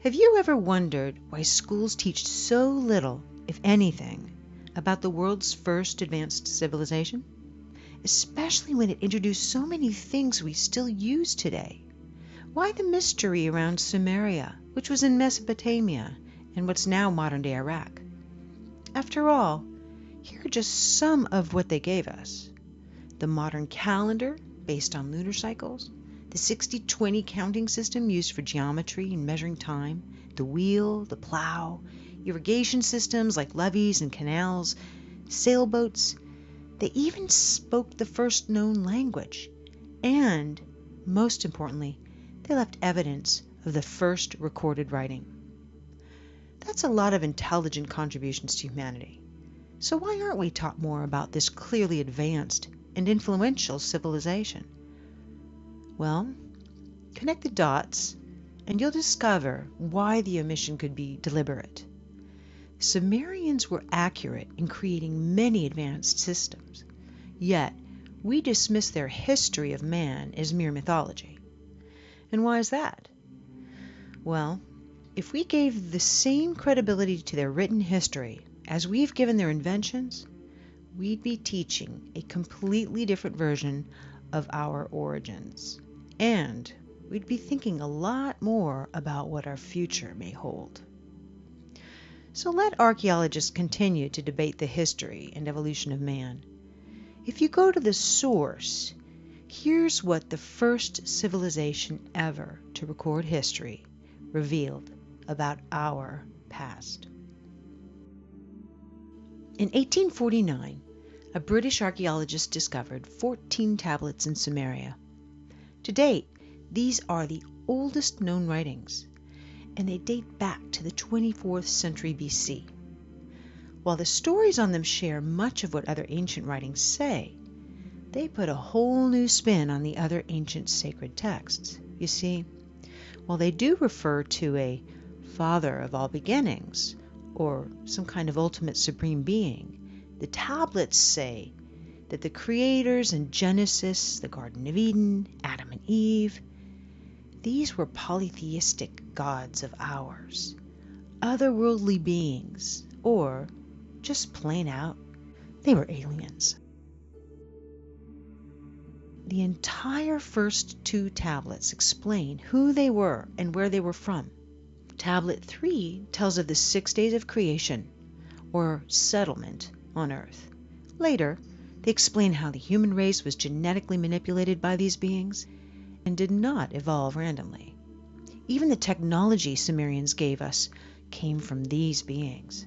Have you ever wondered why schools teach so little, if anything, about the world's first advanced civilization? Especially when it introduced so many things we still use today. Why the mystery around Sumeria, which was in Mesopotamia and what's now modern-day Iraq? After all, here are just some of what they gave us. The modern calendar, based on lunar cycles, the 60-20 counting system used for geometry and measuring time, the wheel, the plow, irrigation systems like levees and canals, sailboats. They even spoke the first known language. And, most importantly, they left evidence of the first recorded writing. That's a lot of intelligent contributions to humanity. So why aren't we taught more about this clearly advanced and influential civilization? Well, connect the dots and you'll discover why the omission could be deliberate. Sumerians were accurate in creating many advanced systems, yet we dismiss their history of man as mere mythology. And why is that? Well, if we gave the same credibility to their written history as we've given their inventions, we'd be teaching a completely different version of our origins. And we'd be thinking a lot more about what our future may hold. So let archaeologists continue to debate the history and evolution of man. If you go to the source, here's what the first civilization ever to record history revealed about our past. In 1849, a British archaeologist discovered 14 tablets in Sumeria. To date, these are the oldest known writings, and they date back to the 24th century BC. While the stories on them share much of what other ancient writings say, they put a whole new spin on the other ancient sacred texts. You see, while they do refer to a father of all beginnings, or some kind of ultimate supreme being, the tablets say that the creators in Genesis, the Garden of Eden, Adam and Eve, these were polytheistic gods of ours, otherworldly beings, or just plain out, they were aliens. The entire first 2 tablets explain who they were and where they were from. Tablet 3 tells of the 6 days of creation, or settlement, on Earth. Later, they explain how the human race was genetically manipulated by these beings and did not evolve randomly. Even the technology Sumerians gave us came from these beings.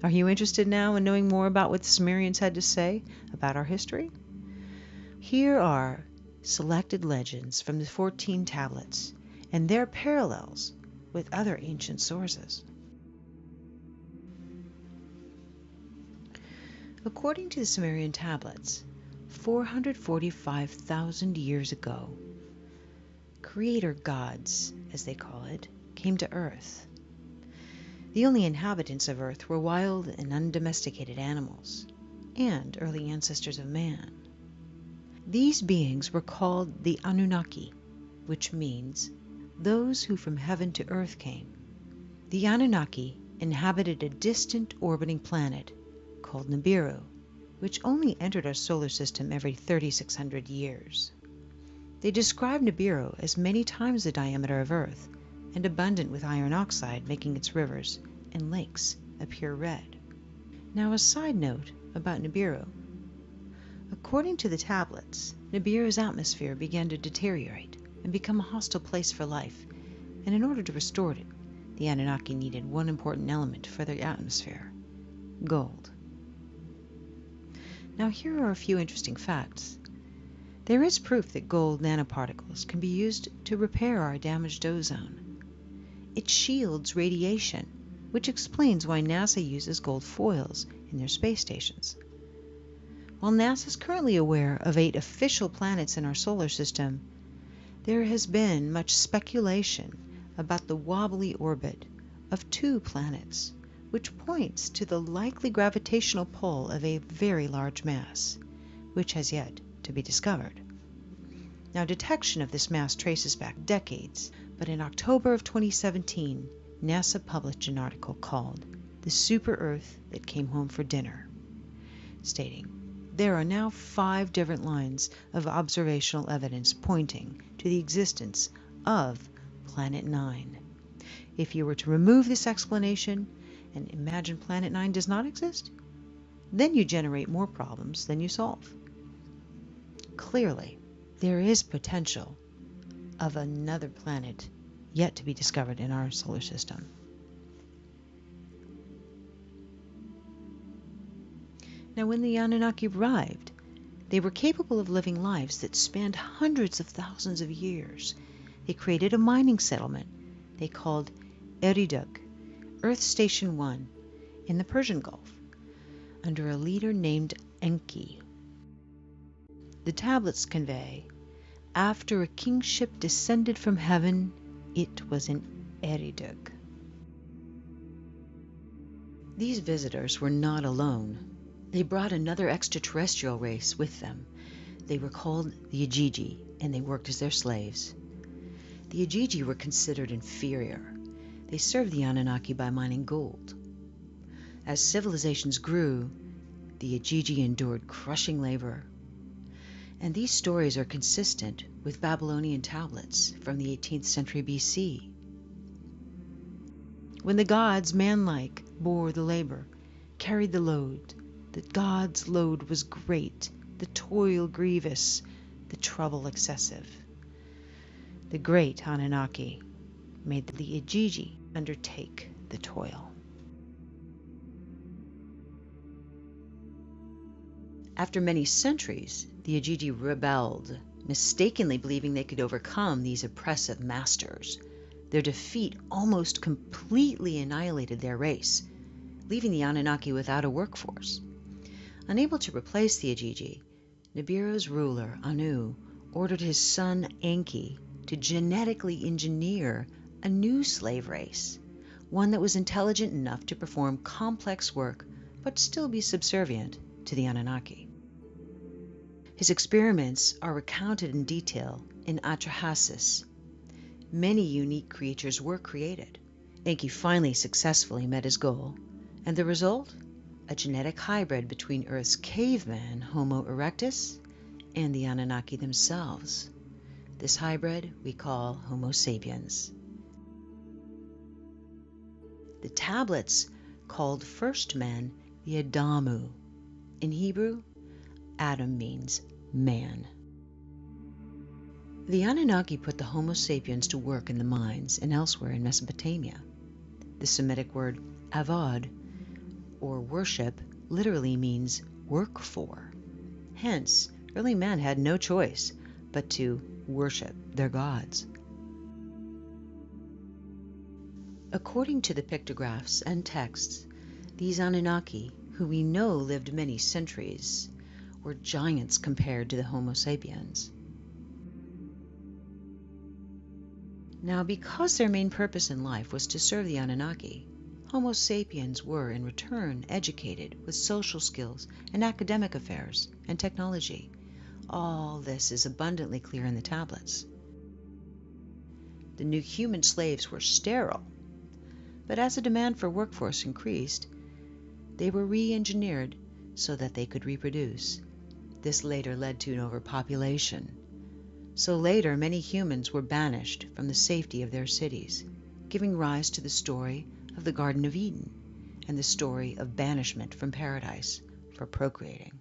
Are you interested now in knowing more about what the Sumerians had to say about our history? Here are selected legends from the 14 tablets and their parallels with other ancient sources. According to the Sumerian tablets, 445,000 years ago, creator gods, as they call it, came to Earth. The only inhabitants of Earth were wild and undomesticated animals, and early ancestors of man. These beings were called the Anunnaki, which means those who from heaven to earth came. The Anunnaki inhabited a distant orbiting planet called Nibiru, which only entered our solar system every 3,600 years. They describe Nibiru as many times the diameter of Earth and abundant with iron oxide, making its rivers and lakes appear red. Now, a side note about Nibiru. According to the tablets, Nibiru's atmosphere began to deteriorate and become a hostile place for life, and in order to restore it, the Anunnaki needed one important element for their atmosphere: gold. Now, here are a few interesting facts. There is proof that gold nanoparticles can be used to repair our damaged ozone. It shields radiation, which explains why NASA uses gold foils in their space stations. While NASA is currently aware of 8 official planets in our solar system, there has been much speculation about the wobbly orbit of 2 planets, which points to the likely gravitational pull of a very large mass, which has yet to be discovered. Now, detection of this mass traces back decades, But in October of 2017, NASA published an article called "The Super Earth That Came Home for Dinner," stating, "There are now 5 different lines of observational evidence pointing to the existence of Planet 9. If you were to remove this explanation and imagine Planet 9 does not exist, then you generate more problems than you solve." Clearly, there is potential of another planet yet to be discovered in our solar system. Now, when the Anunnaki arrived, they were capable of living lives that spanned hundreds of thousands of years. They created a mining settlement they called Eridug, Earth Station 1, in the Persian Gulf, under a leader named Enki. The tablets convey, "After a kingship descended from heaven, it was in Eridug." These visitors were not alone. They brought another extraterrestrial race with them. They were called the Ajiji, and they worked as their slaves. The Ajiji were considered inferior. They served the Anunnaki by mining gold. As civilizations grew, the Ajiji endured crushing labor. And these stories are consistent with Babylonian tablets from the 18th century BC. When the gods, manlike, bore the labor, carried the load, the gods' load was great, the toil grievous, the trouble excessive. The great Anunnaki made the Ajiji undertake the toil. After many centuries, the Ajiji rebelled, mistakenly believing they could overcome these oppressive masters. Their defeat almost completely annihilated their race, leaving the Anunnaki without a workforce. Unable to replace the Ajiji, Nibiru's ruler, Anu, ordered his son Enki to genetically engineer a new slave race, one that was intelligent enough to perform complex work but still be subservient to the Anunnaki. His experiments are recounted in detail in Atrahasis. Many unique creatures were created. Enki finally successfully met his goal, and the result? A genetic hybrid between Earth's caveman, Homo erectus, and the Anunnaki themselves. This hybrid we call Homo sapiens. The tablets called first men the Adamu. In Hebrew, Adam means man. The Anunnaki put the Homo sapiens to work in the mines and elsewhere in Mesopotamia. The Semitic word avad, or worship, literally means work for. Hence, early men had no choice but to worship their gods. According to the pictographs and texts, these Anunnaki, who we know lived many centuries, were giants compared to the Homo sapiens. Now, because their main purpose in life was to serve the Anunnaki, Homo sapiens were, in return, educated with social skills and academic affairs and technology. All this is abundantly clear in the tablets. The new human slaves were sterile, but as the demand for workforce increased, they were re-engineered so that they could reproduce. This later led to an overpopulation. So later, many humans were banished from the safety of their cities, giving rise to the story of the Garden of Eden and the story of banishment from paradise for procreating.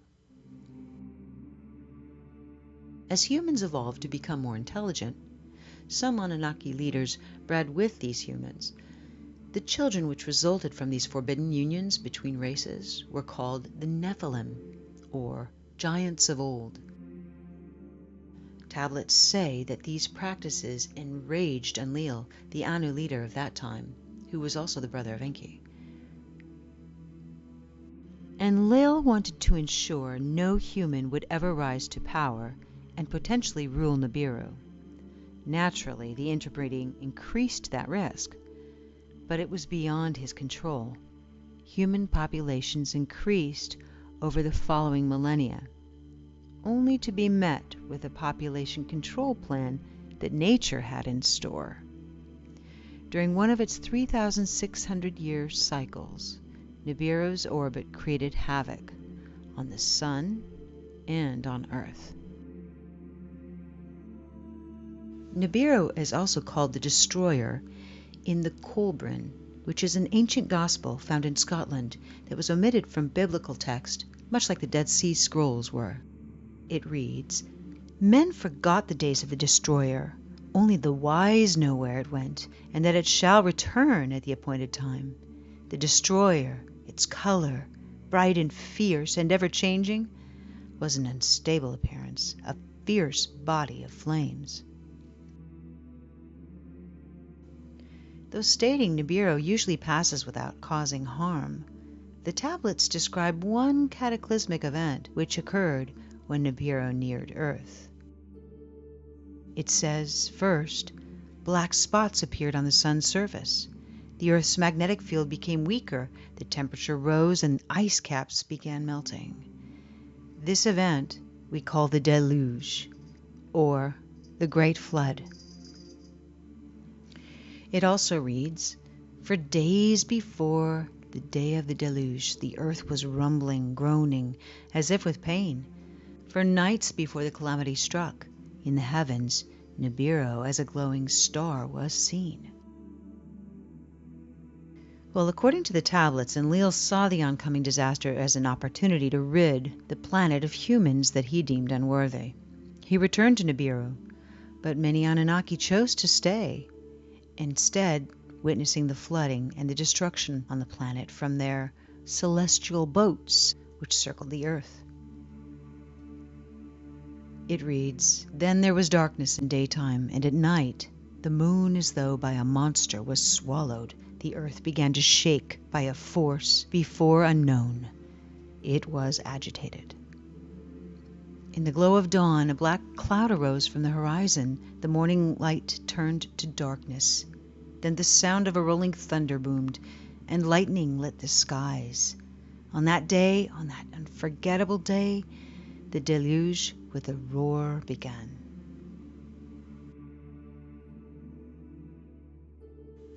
As humans evolved to become more intelligent, some Anunnaki leaders bred with these humans. The children which resulted from these forbidden unions between races were called the Nephilim, or giants of old. Tablets say that these practices enraged Enlil, the Anu leader of that time, who was also the brother of Enki. Enlil wanted to ensure no human would ever rise to power and potentially rule Nibiru. Naturally, the interbreeding increased that risk, but it was beyond his control. Human populations increased over the following millennia, only to be met with a population control plan that nature had in store. During one of its 3,600-year cycles, Nibiru's orbit created havoc on the Sun and on Earth. Nibiru is also called the Destroyer in the Kolbrin, which is an ancient gospel found in Scotland that was omitted from biblical text, much like the Dead Sea Scrolls were. It reads, "Men forgot the days of the Destroyer. Only the wise know where it went, and that it shall return at the appointed time. The Destroyer, its color, bright and fierce and ever-changing, was an unstable appearance, a fierce body of flames." Though stating Nibiru usually passes without causing harm, the tablets describe one cataclysmic event which occurred when Nibiru neared Earth. It says, first, black spots appeared on the Sun's surface. The Earth's magnetic field became weaker, the temperature rose, and ice caps began melting. This event we call the deluge, or the Great Flood. It also reads, "For days before the day of the deluge, the earth was rumbling, groaning, as if with pain. For nights before the calamity struck, in the heavens, Nibiru as a glowing star was seen." Well, according to the tablets, Enlil saw the oncoming disaster as an opportunity to rid the planet of humans that he deemed unworthy. He returned to Nibiru, but many Anunnaki chose to stay, instead witnessing the flooding and the destruction on the planet from their celestial boats which circled the earth. It reads, "Then there was darkness in daytime, and at night the moon as though by a monster was swallowed. The earth began to shake by a force before unknown. It was agitated. In the glow of dawn, a black cloud arose from the horizon. The morning light turned to darkness. Then the sound of a rolling thunder boomed, and lightning lit the skies. On that day, on that unforgettable day, the deluge with a roar began."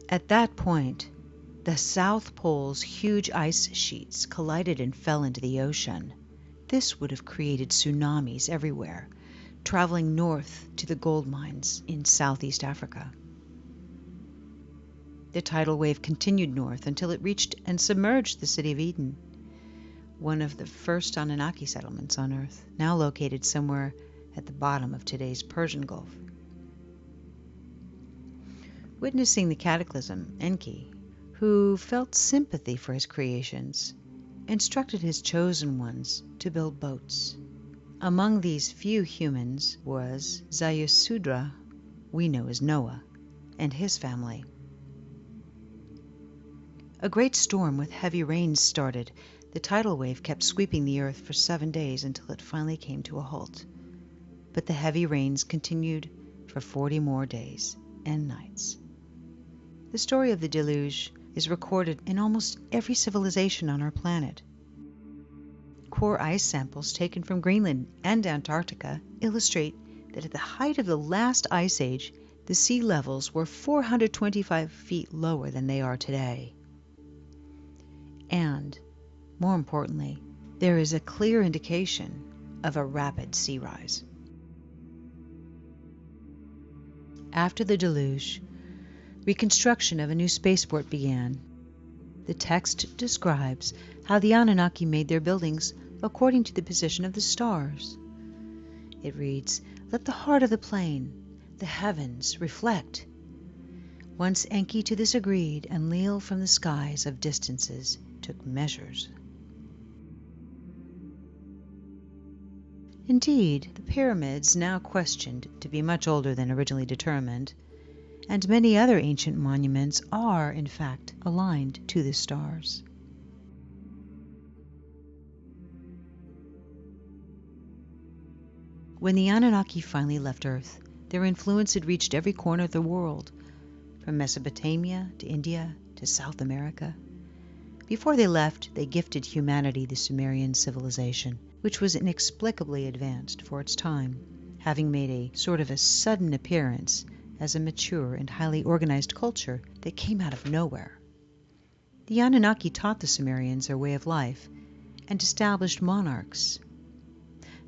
At that point, the South Pole's huge ice sheets collided and fell into the ocean. This would have created tsunamis everywhere, traveling north to the gold mines in Southeast Africa. The tidal wave continued north until it reached and submerged the city of Eden, one of the first Anunnaki settlements on Earth, now located somewhere at the bottom of today's Persian Gulf. Witnessing the cataclysm, Enki, who felt sympathy for his creations, instructed his chosen ones to build boats. Among these few humans was Zayasudra, we know as Noah, and his family. A great storm with heavy rains started. The tidal wave kept sweeping the earth for 7 days until it finally came to a halt. But the heavy rains continued for 40 more days and nights. The story of the deluge is recorded in almost every civilization on our planet. Core ice samples taken from Greenland and Antarctica illustrate that at the height of the last ice age, the sea levels were 425 feet lower than they are today. And, more importantly, there is a clear indication of a rapid sea rise. After the deluge, reconstruction of a new spaceport began. The text describes how the Anunnaki made their buildings according to the position of the stars. It reads, "Let the heart of the plane, the heavens, reflect." Once Enki to this agreed, Enlil from the skies of distances took measures. Indeed, the pyramids, now questioned to be much older than originally determined, and many other ancient monuments are, in fact, aligned to the stars. When the Anunnaki finally left Earth, their influence had reached every corner of the world, from Mesopotamia to India to South America. Before they left, they gifted humanity the Sumerian civilization, which was inexplicably advanced for its time, having made a sort of a sudden appearance as a mature and highly organized culture that came out of nowhere. The Anunnaki taught the Sumerians their way of life and established monarchs.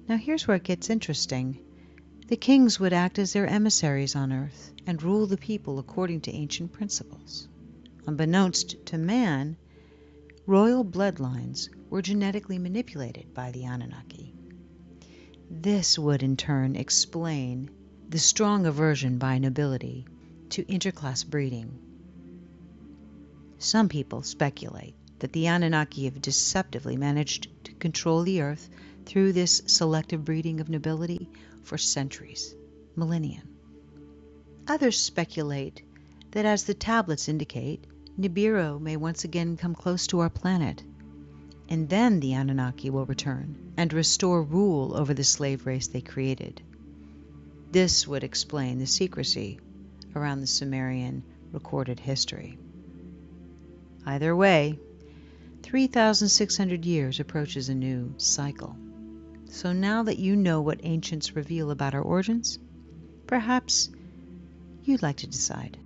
Now here's where it gets interesting. The kings would act as their emissaries on Earth and rule the people according to ancient principles. Unbeknownst to man, royal bloodlines were genetically manipulated by the Anunnaki. This would in turn explain the strong aversion by nobility to interclass breeding. Some people speculate that the Anunnaki have deceptively managed to control the Earth through this selective breeding of nobility for centuries, millennia. Others speculate that, as the tablets indicate, Nibiru may once again come close to our planet, and then the Anunnaki will return and restore rule over the slave race they created. This would explain the secrecy around the Sumerian recorded history. Either way, 3,600 years approaches a new cycle. So now that you know what ancients reveal about our origins, perhaps you'd like to decide.